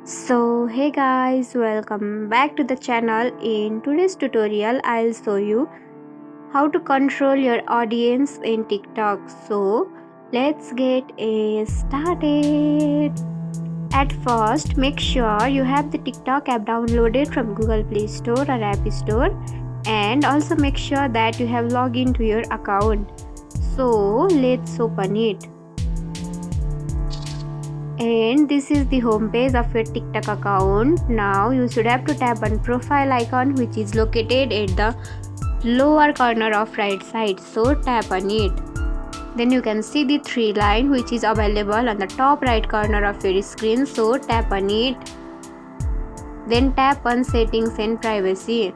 So hey guys, welcome back to the channel. In today's tutorial I'll show you how to control your audience in TikTok. So let's get started. At first, make sure you have the TikTok app downloaded from Google Play Store or App Store, and also make sure that you have logged into your account. So let's open it. And this is the home page of your TikTok account. Now you should have to tap on profile icon, which is located at the lower corner of right side. So tap on it. Then you can see the three line which is available on the top right corner of your screen. So tap on it. Then tap on settings and privacy.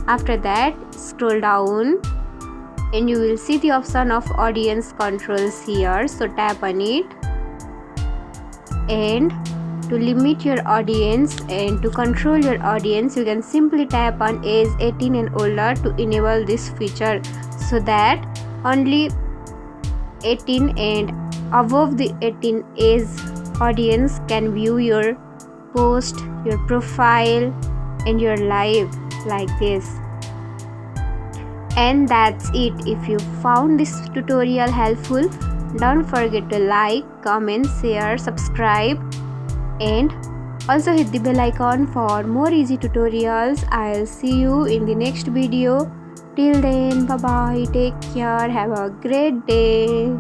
After that, scroll down and you will see the option of audience controls here. So tap on it. And to limit your audience and to control your audience, you can simply tap on age 18 and older to enable this feature, so that only 18 and above the 18 age audience can view your post, your profile and your live like this. And that's it. If you found this tutorial helpful, don't forget to like, comment, share, subscribe, and also hit the bell icon for more easy tutorials. I'll see you in the next video. Till then, bye bye, take care, have a great day.